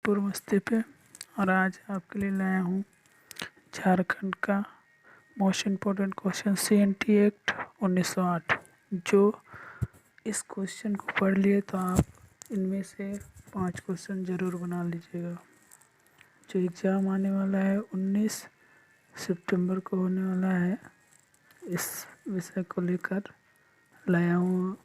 पूर्वस्ती पे। और आज आपके लिए लाया हूँ झारखंड का most important question CNT act 1908। जो इस क्वेश्चन को पढ़ लिए तो आप इनमें से 5 क्वेश्चन ज़रूर बना लीजिएगा। जो एग्ज़ाम आने वाला है 19 सितंबर को होने वाला है, इस विषय को लेकर लाया हूँ।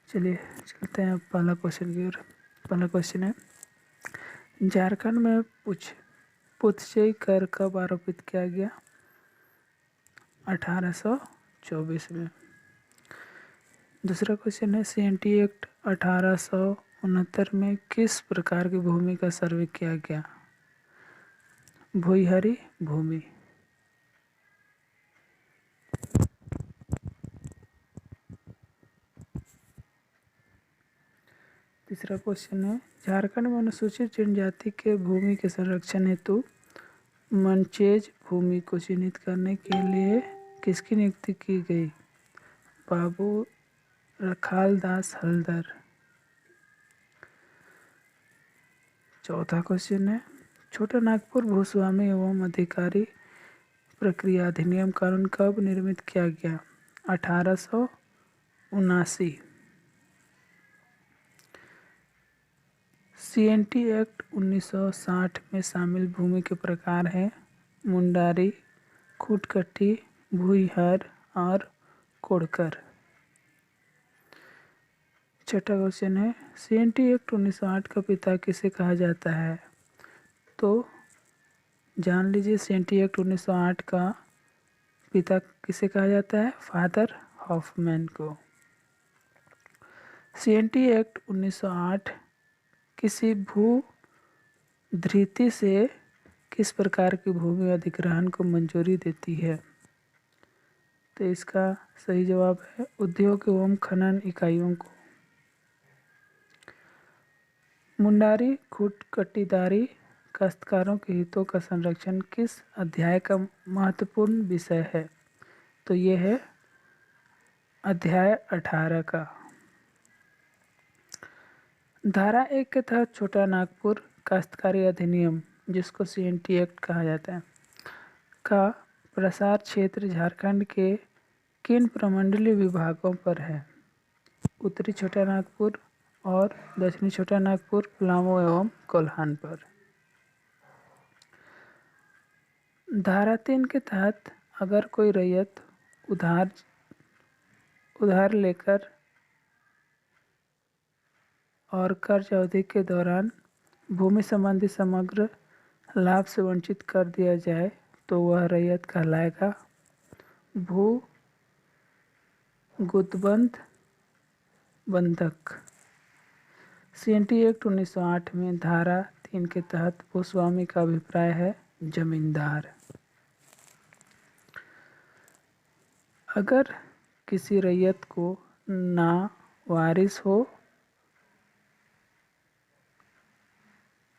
चलिए चलते हैं पहला क्वेश्चन की ओर। पहला क्वेश्चन है, झारखंड में पुतचई कर कब आरोपित किया गया? 1824 में। दूसरा क्वेश्चन है, CNT एक्ट 1869 में किस प्रकार की भूमि का सर्वे किया गया? भूइहारी भूमि। तीसरा क्वेश्चन है, झारखंड में अनुसूचित जनजाति के भूमि के संरक्षण हेतु मनचेज भूमि को चिन्हित करने के लिए किसकी नियुक्ति की गई? बाबू रखालदास हल्दर। चौथा क्वेश्चन है, छोटा नागपुर भूस्वामी एवं अधिकारी प्रक्रिया अधिनियम कानून कब निर्मित किया गया? 1879। CNT एक्ट 1960 में शामिल भूमि के प्रकार हैं मुंडारी, खुटकटी, भूइहर और कोड़कर। छठा क्वेश्चन है, CNT एक्ट 1908 का पिता किसे कहा जाता है? तो जान लीजिए, CNT एक्ट 1908 का पिता किसे कहा जाता है? फादर हॉफमैन को। CNT एक्ट 1908 किसी भू धृति से किस प्रकार की भूमि अधिग्रहण को मंजूरी देती है? तो इसका सही जवाब है उद्योग एवं खनन इकाइयों को। मुंडारी खुटकटीदारी काश्तकारों के हितों का संरक्षण किस अध्याय का महत्वपूर्ण विषय है? तो ये है अध्याय 18 का। धारा 1 के तहत छोटा नागपुर काश्तकारी अधिनियम, जिसको CNT एक्ट कहा जाता है, का प्रसार क्षेत्र झारखंड के किन प्रमंडलीय विभागों पर है? उत्तरी छोटा नागपुर और दक्षिणी छोटा नागपुर, पलामू एवं कोल्हान पर। धारा 3 के तहत अगर कोई रैयत उधार लेकर और कर्ज अवधि के दौरान भूमि संबंधी समग्र लाभ से वंचित कर दिया जाए तो वह रैयत कहलाएगा भू गुतबंध बंधक। CNT एक्ट 1908 में धारा 3 के तहत भूस्वामी का अभिप्राय है जमींदार। अगर किसी रैयत को ना वारिस हो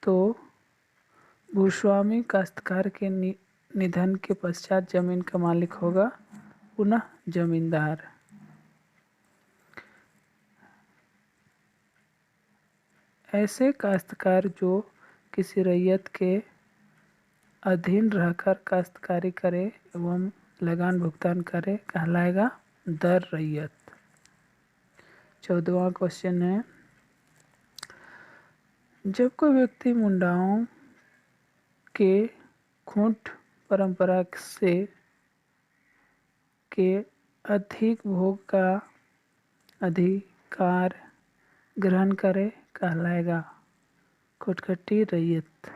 तो भूस्वामी काश्तकार के निधन के पश्चात जमीन का मालिक होगा पुनः जमींदार। ऐसे काश्तकार जो किसी रैयत के अधीन रहकर काश्तकारी करे एवं लगान भुगतान करे कहलाएगा दर रैयत। 14वां क्वेश्चन है, जब कोई व्यक्ति मुंडाओं के खूंट परंपरा से के अधिक भोग का अधिकार ग्रहण करे कहलाएगा खुटकटी रैयत।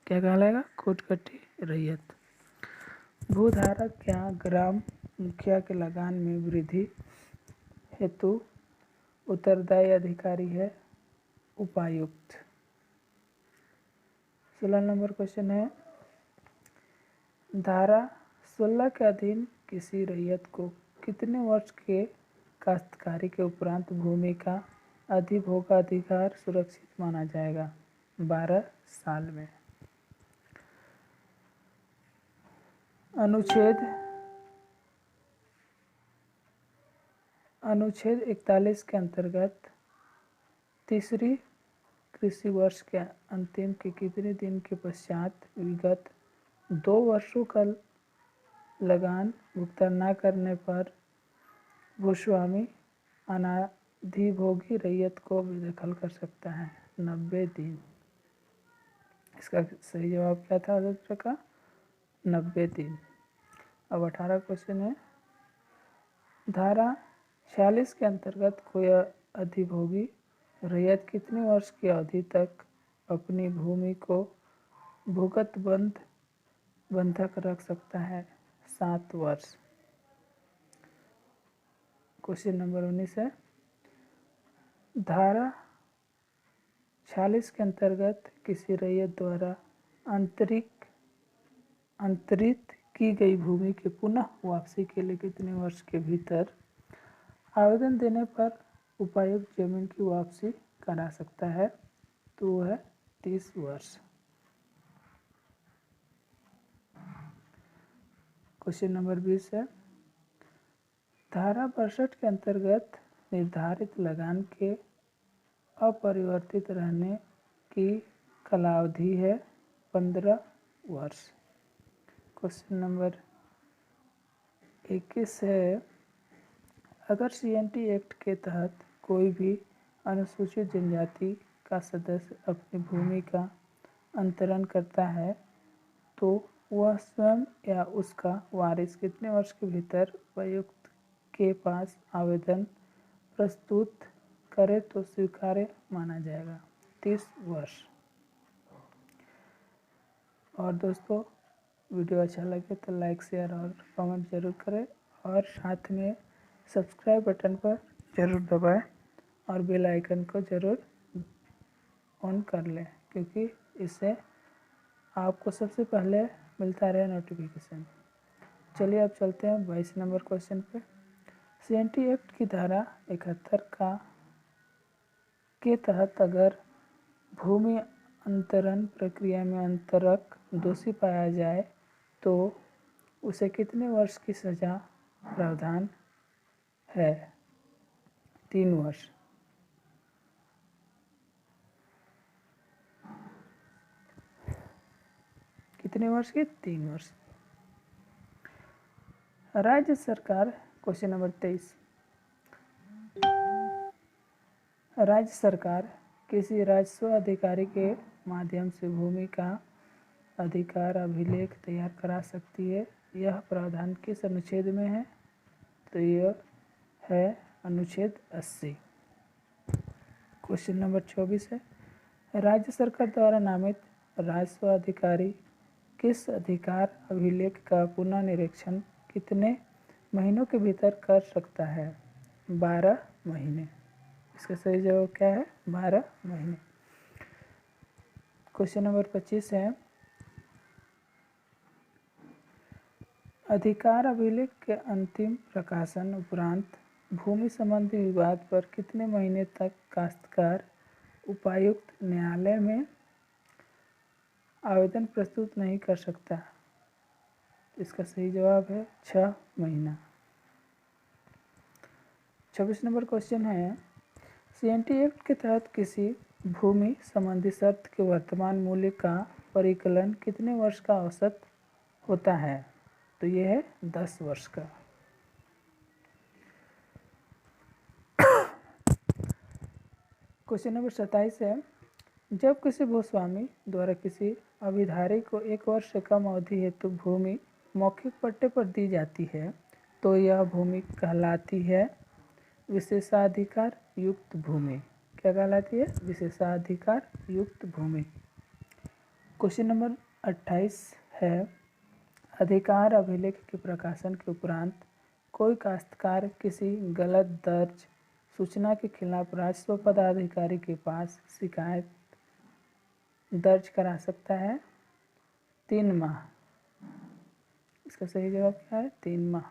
क्या कहलाएगा? खुटकटी रैयत। भूधारक या ग्राम मुखिया के लगान में वृद्धि हेतु उत्तरदायी अधिकारी है उपायुक्त। 16 नंबर क्वेश्चन है, धारा 16 के अधीन किसी रैयत को कितने वर्ष के काश्तकारी के उपरांत भूमि का अधिभोगाधिकार सुरक्षित माना जाएगा? 12 साल में। अनुच्छेद अनुच्छेद 41 के अंतर्गत तीसरी कृषि वर्ष के अंतिम के कितने दिन के पश्चात विगत 2 वर्षों का लगान भुगतान न करने पर भूस्वामी अनाधिभोगी रैयत को बेदखल कर सकता है? 90 दिन। इसका सही जवाब क्या था उत्तर का? 90 दिन। अब 18 क्वेश्चन है, धारा 46 के अंतर्गत कोई अधिभोगी रैयत कितने वर्ष की अवधि तक अपनी भूमि को भूगत बंधक रख सकता है? 7 वर्ष। क्वेश्चन नंबर 19 है, धारा 46 के अंतर्गत किसी रैयत द्वारा अंतरित की गई भूमि के पुनः वापसी के लिए कितने वर्ष के भीतर आवेदन देने पर उपायुक्त जमीन की वापसी करा सकता है? तो वो है 30 वर्ष। क्वेश्चन नंबर 20 है, धारा 62 के अंतर्गत निर्धारित लगान के अपरिवर्तित रहने की कालावधि है 15 वर्ष। क्वेश्चन नंबर 21 है, अगर सीएनटी एक्ट के तहत कोई भी अनुसूचित जनजाति का सदस्य अपनी भूमि का अंतरण करता है तो वह स्वयं या उसका वारिस कितने वर्ष के भीतर उपायुक्त के पास आवेदन प्रस्तुत करे तो स्वीकार्य माना जाएगा? 30 वर्ष। और दोस्तों, वीडियो अच्छा लगे तो लाइक शेयर और कमेंट जरूर करें और साथ में सब्सक्राइब बटन पर ज़रूर दबाएं और बेल आइकन को ज़रूर ऑन कर लें, क्योंकि इससे आपको सबसे पहले मिलता रहे नोटिफिकेशन। चलिए अब चलते हैं 22 नंबर क्वेश्चन पे। सीएनटी एक्ट की धारा 71 के तहत अगर भूमि अंतरण प्रक्रिया में अंतरक दोषी पाया जाए तो उसे कितने वर्ष की सजा प्रावधान है? 3 वर्ष। कितने वर्ष की? 3 वर्ष। राज्य सरकार, क्वेश्चन नंबर 23, राज्य सरकार किसी राजस्व अधिकारी के माध्यम से भूमि का अधिकार अभिलेख तैयार करा सकती है। यह प्रावधान किस अनुच्छेद में है? तो यह है अनुच्छेद 80। क्वेश्चन नंबर 24 है, राज्य सरकार द्वारा नामित राजस्व अधिकारी किस अधिकार अभिलेख का पुनः निरीक्षण कितने महीनों के भीतर कर सकता है? 12 महीने। इसका सही जवाब क्या है? 12 महीने। क्वेश्चन नंबर 25 है, अधिकार अभिलेख के अंतिम प्रकाशन उपरांत भूमि संबंधी विवाद पर कितने महीने तक काश्तकार उपायुक्त न्यायालय में आवेदन प्रस्तुत नहीं कर सकता? इसका सही जवाब है 6 महीना। 26 नंबर क्वेश्चन है, सीएनटी एक्ट के तहत किसी भूमि संबंधी शर्त के वर्तमान मूल्य का परिकलन कितने वर्ष का औसत होता है? तो ये है 10 वर्ष का। क्वेश्चन नंबर 27 है, जब किसी भूस्वामी द्वारा किसी अभिधारी को 1 वर्ष से कम अवधि हेतु भूमि मौखिक पट्टे पर दी जाती है तो यह भूमि कहलाती है विशेषाधिकार युक्त भूमि। क्या कहलाती है? विशेषाधिकार युक्त भूमि। क्वेश्चन नंबर 28 है, अधिकार अभिलेख के प्रकाशन के उपरांत कोई काश्तकार किसी गलत दर्ज सूचना के खिलाफ राजस्व पदाधिकारी के पास शिकायत दर्ज करा सकता है? 3 माह। इसका सही जवाब क्या है? 3 माह।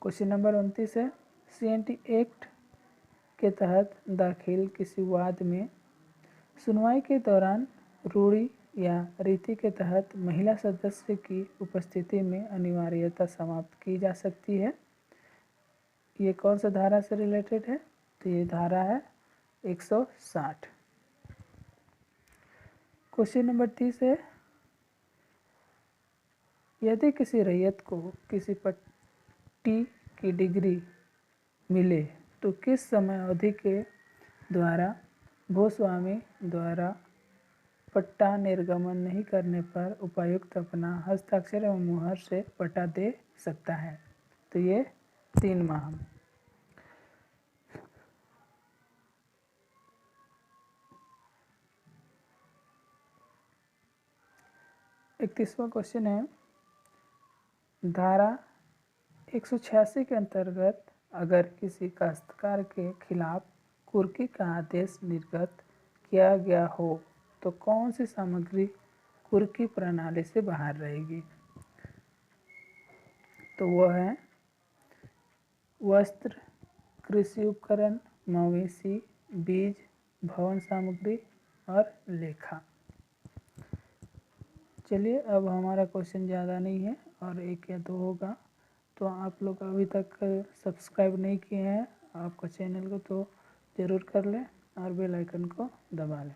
क्वेश्चन नंबर 29 है, सीएनटी एक्ट के तहत दाखिल किसी वाद में सुनवाई के दौरान रूढ़ि या रीति के तहत महिला सदस्य की उपस्थिति में अनिवार्यता समाप्त की जा सकती है ये कौन सा धारा से रिलेटेड है? तो ये धारा है 160। क्वेश्चन नंबर 30 है, यदि किसी रैयत को किसी पट्टी की डिग्री मिले तो किस समय अवधि के द्वारा भूस्वामी द्वारा पट्टा निर्गमन नहीं करने पर उपायुक्त अपना हस्ताक्षर एवं मुहर से पट्टा दे सकता है? तो ये 3 माह। 31वां क्वेश्चन है, धारा 186 के अंतर्गत अगर किसी काश्तकार के खिलाफ कुर्की का आदेश निर्गत किया गया हो तो कौन सी सामग्री कुर्की प्रणाली से बाहर रहेगी? तो वह है वस्त्र, कृषि उपकरण, मवेशी, बीज, भवन सामग्री और लेखा। चलिए, अब हमारा क्वेश्चन ज़्यादा नहीं है और 1 या 2 होगा। तो आप लोग अभी तक सब्सक्राइब नहीं किए हैं आपका चैनल को तो ज़रूर कर लें और बेल आइकन को दबा लें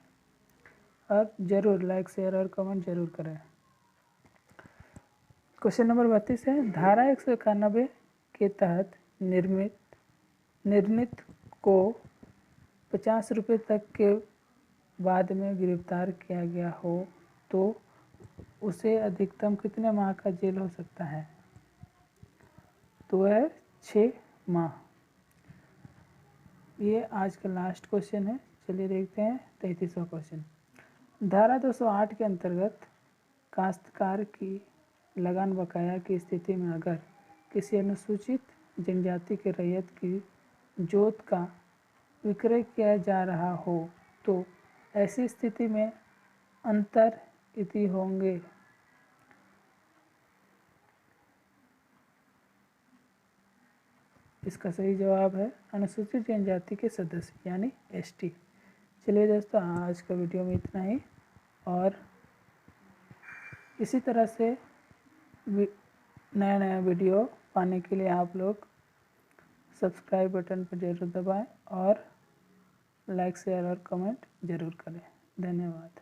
और ज़रूर लाइक, शेयर और कमेंट ज़रूर करें। क्वेश्चन नंबर 32 है, धारा 191 के तहत निर्णित को 50 रुपये तक के बाद में गिरफ्तार किया गया हो तो उसे अधिकतम कितने माह का जेल हो सकता है? तो वह है 6 माह। ये आज का लास्ट क्वेश्चन है। चलिए देखते हैं 33वां क्वेश्चन। धारा 208 के अंतर्गत काश्तकार की लगान बकाया की स्थिति में अगर किसी अनुसूचित जनजाति के रैयत की जोत का विक्रय किया जा रहा हो तो ऐसी स्थिति में अंतर इति होंगे। इसका सही जवाब है अनुसूचित जनजाति के सदस्य यानी एसटी। चलिए दोस्तों, आज का वीडियो में इतना ही और इसी तरह से नया नया वीडियो पाने के लिए आप लोग सब्सक्राइब बटन पर ज़रूर दबाएं और लाइक, शेयर और कमेंट ज़रूर करें। धन्यवाद।